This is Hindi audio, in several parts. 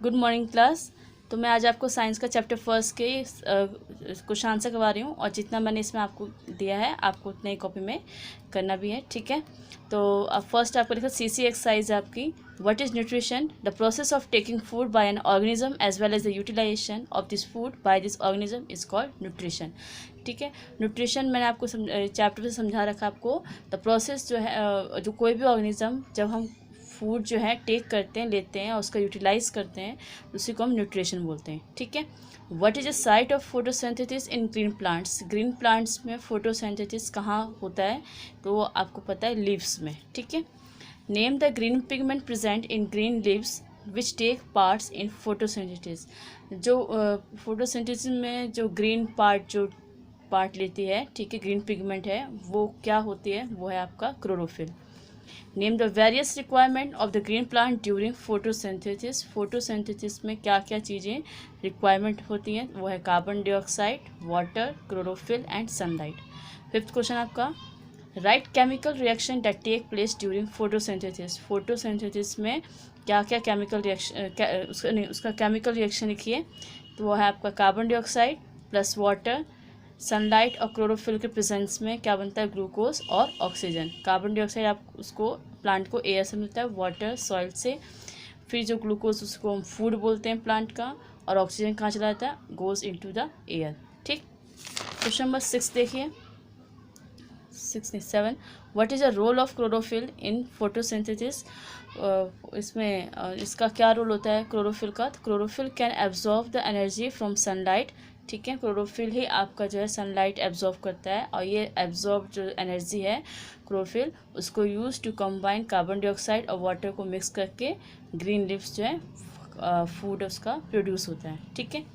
Good morning class. तो मैं आज आपको साइंस का चैप्टर फर्स्ट के क्वेश्चन आंसर करवा रही हूँ और जितना मैंने इसमें आपको दिया है आपको उतने ही कॉपी में करना भी है, ठीक है। तो अब फर्स्ट आपको लिखा CC एक्सरसाइज है आपकी। What is nutrition? The process of taking food by an organism as well as the utilization of this food by this organism is called nutrition, ठीक है। न्यूट्रिशन मैंने आपको चैप्टर में समझा रखा आपको। द प्रोसेस जो है जो कोई भी ऑर्गेनिज्म जब हम फूड जो है टेक करते हैं, लेते हैं और उसका यूटिलाइज करते हैं, उसी को हम न्यूट्रिशन बोलते हैं, ठीक है। What is the site of photosynthesis in green plants? Green plants में फोटोसिंथेसिस कहाँ होता है? तो वो आपको पता है लीव्स में, ठीक है। Name the green pigment present in green leaves which take parts in photosynthesis. जो फोटोसिंथेसिस में जो ग्रीन पार्ट लेती है, ठीक है, ग्रीन पिगमेंट है, वो क्या होती है? वो है आपका chlorophyll. Name the various requirement of the green plant during photosynthesis. Photosynthesis में क्या क्या चीज़ें रिक्वायरमेंट होती हैं? वो है carbon dioxide, water, chlorophyll and sunlight. Fifth question आपका, write chemical reaction that take place during photosynthesis. Photosynthesis में क्या क्या केमिकल रिएक्शन उसका केमिकल रिएक्शन लिखिए। तो वो है आपका carbon dioxide plus water, sunlight और क्लोरोफिल के प्रेजेंस में क्या बनता है? ग्लूकोज और ऑक्सीजन। कार्बन डाइऑक्साइड आप उसको प्लांट को एयर से मिलता है, वाटर सॉइल से, फिर जो ग्लूकोज उसको हम फूड बोलते हैं प्लांट का, और ऑक्सीजन कहाँ चला जाता है? गोज इनटू द एयर, ठीक। क्वेश्चन नंबर 6 देखिए, 7। What is the role of chlorophyll in photosynthesis? इसमें इसका क्या रोल होता है क्लोरोफिल का? Chlorophyll can absorb the energy from sunlight, ठीक है। क्लोरोफिल ही आपका जो है सनलाइट एब्जॉर्ब करता है, और ये एब्जॉर्ब जो एनर्जी है क्लोरोफिल, उसको use to combine carbon dioxide और वाटर को मिक्स करके ग्रीन लीव्स जो है फूड उसका प्रोड्यूस होता है, ठीक है।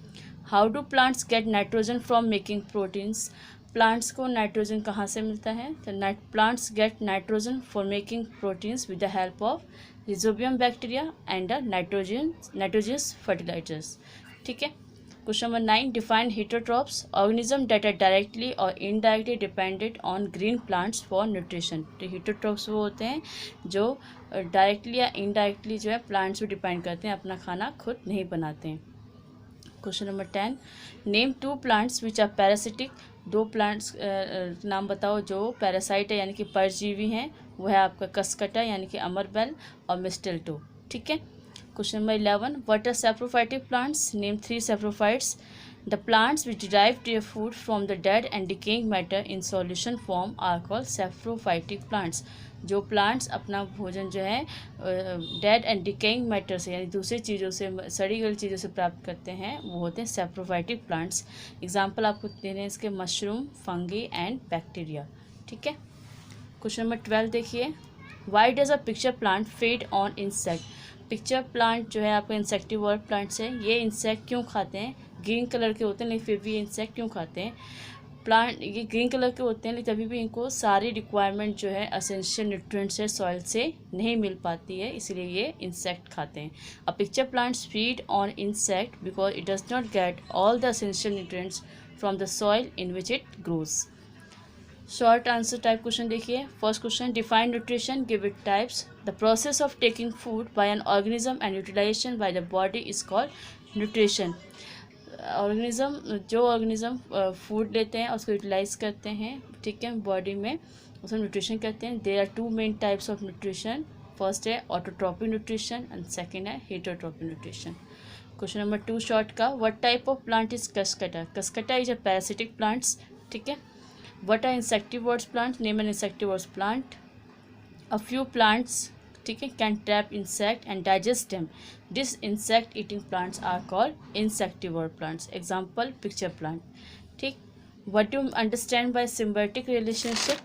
How do plants get nitrogen from making proteins? Plants को नाइट्रोजन कहाँ से मिलता है? तो plants get nitrogen for making proteins with the help of rhizobium bacteria and nitrogenous fertilisers, ठीक है। Question number 9, define heterotrophs. Organism that are directly और indirectly dependent on green plants for nutrition. तो हेटरोट्रॉप्स वो होते हैं जो डायरेक्टली या इनडायरेक्टली जो है प्लांट्स पे डिपेंड करते हैं, अपना खाना खुद नहीं बनाते हैं। Question number 10, name 2 plants which are parasitic. 2 plants नाम बताओ जो पैरासाइट है यानी कि परजीवी हैं। वो है आपका कसकटा यानी कि अमरबेल और मिस्टलटो, ठीक है। Question number 11, what are saprophytic plants? Name 3 saprophytes. The plants which derive their food from the dead and decaying matter in solution form are called saprophytic plants. जो प्लांट्स अपना भोजन जो है डेड एंड डिकेइंग मैटर से यानी दूसरी चीज़ों से, सड़ी गली चीज़ों से प्राप्त करते हैं, वो होते हैं सैप्रोफाइटिक प्लांट्स। एग्जाम्पल आपको दे रहे हैं इसके मशरूम, फंगी एंड बैक्टीरिया, ठीक है। क्वेश्चन नंबर 12 देखिए, why does a pitcher plant feed on insect? Pitcher plant जो है आपका इंसेक्टिवर्ड प्लांट्स है, ये इंसेक्ट क्यों खाते हैं? ग्रीन कलर के होते हैं लेकिन फिर भी ये इंसेक्ट क्यों खाते हैं? प्लांट ये ग्रीन कलर के होते हैं लेकिन तभी भी इनको सारी रिक्वायरमेंट जो है एसेंशियल न्यूट्रिएंट्स है सॉइल से नहीं मिल पाती है, इसलिए ये इंसेक्ट खाते हैं। A pitcher plants feed on insect because it does not get all the essential nutrients from the soil in which it grows. Short answer type question देखिए। First question, define nutrition, give it types. The process of taking food by an organism and utilisation by the body is called nutrition. Organism food लेते हैं और उसको यूटिलाइज करते हैं, ठीक है, बॉडी में, उसको न्यूट्रिशन कहते हैं। There are 2 main types of nutrition. First है ऑटोट्रॉपिक न्यूट्रिशन एंड सेकेंड है heterotrophic nutrition. Question number 2 short का, what type of plant is cuscuta? Cuscuta is a parasitic plants, ठीक है। What are insectivorous plants? Name an insectivorous plant. A few plants, ठीक है, can trap insect and digest them. These insect eating plants are called insectivore plants. Example, picture plant, ठीक। What do you understand by symbiotic relationship?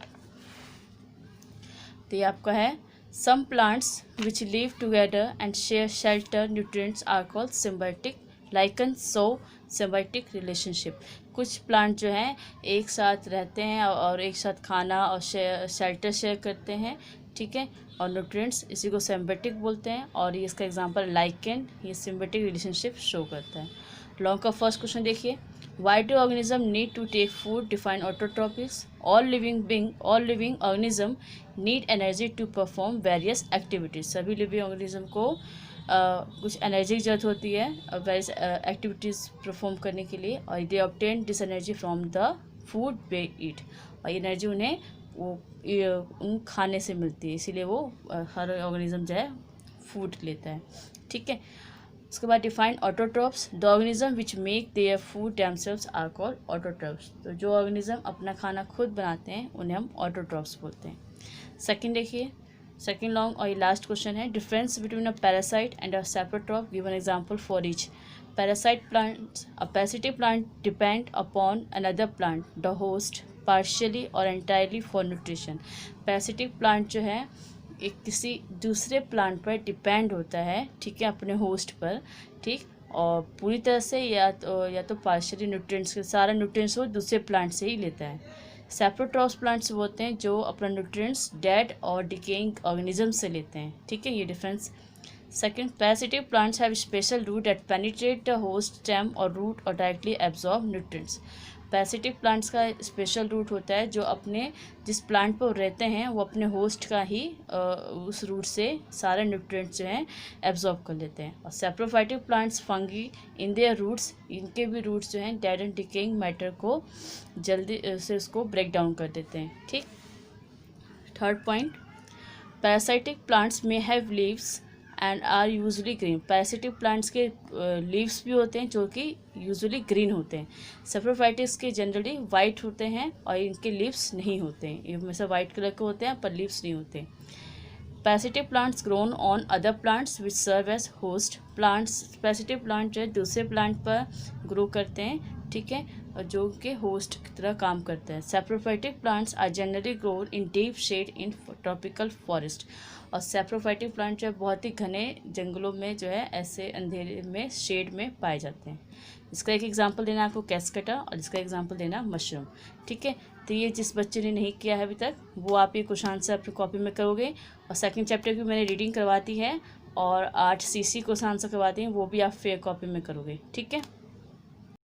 तो ये आपका है, some plants which live together and share shelter nutrients are called symbiotic. Lichen show symbiotic relationship. कुछ प्लांट जो हैं एक साथ रहते हैं और एक साथ खाना और शेल्टर शेयर करते हैं, ठीक है, और न्यूट्रिएंट्स, इसी को सिम्बायोटिक बोलते हैं। और ये इसका एग्जांपल लाइकेन, ये सिम्बायोटिक रिलेशनशिप शो करता है। लॉन्ग का फर्स्ट क्वेश्चन देखिए, why do organism need to take food? Define autotrophs. All living organism need energy to perform various activities. सभी लिविंग ऑर्गेनिज्म को कुछ एनर्जी की जरूरत होती है वेरियस एक्टिविटीज़ परफॉर्म करने के लिए, और they obtain this energy from the food they eat, और एनर्जी उन्हें उन खाने से मिलती है, इसीलिए वो हर ऑर्गेनिज्म जो है फूड लेता है। ठीक है, उसके बाद define autotrophs, the organism which make their food themselves are called autotrophs. तो जो ऑर्गेनिज्म अपना खाना खुद बनाते हैं उन्हें हम ऑटोट्रॉप्स बोलते हैं। सेकंड देखिए, सेकंड लॉन्ग और ये लास्ट क्वेश्चन है, difference between a parasite and a saprotroph, give an example for each. Parasite plants, a parasitic plant depend upon another plant the host partially और entirely for nutrition. Parasitic plant जो है एक किसी दूसरे प्लांट पर डिपेंड होता है, ठीक है, अपने होस्ट पर, ठीक, और पूरी तरह से या तो पार्शियली न्यूट्रिएंट्स के सारा न्यूट्रिएंट्स वो दूसरे प्लांट से ही लेता है। सेप्रोट्रॉप्स प्लांट्स वो होते हैं जो अपना न्यूट्रिएंट्स डेड और डिकेइंग ऑर्गेनिज्म से लेते हैं। ठीक है, ये difference. Second, parasitic plants have special root that penetrate the host stem और रूट और directly absorb nutrients. Parasitic plants का स्पेशल रूट होता है जो अपने जिस प्लांट पर रहते हैं वो अपने होस्ट का ही उस रूट से सारे न्यूट्रिएंट्स जो हैं एब्जॉर्ब कर लेते हैं। और saprophytic plants fungi in their roots, इनके भी रूट्स जो हैं डेड एंड डिकेइंग मैटर को जल्दी से उसको ब्रेक डाउन कर देते हैं। ठीक, third point, parasitic plants may have leaves and are usually green. Parasitic plants के लीव्स भी होते हैं जो कि यूजुअली ग्रीन होते हैं। सेप्रोफाइटिस के जनरली वाइट होते हैं और इनके लीव्स नहीं होते हैं, ये हमेशा वाइट कलर के होते हैं पर लीव्स नहीं होते। Parasitic plants grown on other plants which serve as host plants. Parasitic plant जो है दूसरे प्लांट पर ग्रो करते हैं, ठीक है, और जो कि होस्ट की तरह काम करते हैं। Saprophytic plants are generally grown in deep shade in tropical forest. और सेप्रोफाइटिक प्लांट जो है बहुत ही घने जंगलों में जो है ऐसे अंधेरे में शेड में पाए जाते हैं। इसका एक एग्जांपल देना आपको कैस्केटा और इसका एग्जांपल देना मशरूम। ठीक है, तो ये जिस बच्चे ने नहीं किया है अभी तक वो आप ये क्वेश्चन आंसर अपनी कॉपी में करोगे, और सेकंड चैप्टर की मैंने रीडिंग करवाती है और 8 CC क्वेश्चन आंसर करवाती हैं, वो भी आप फेयर कॉपी में करोगे। ठीक है।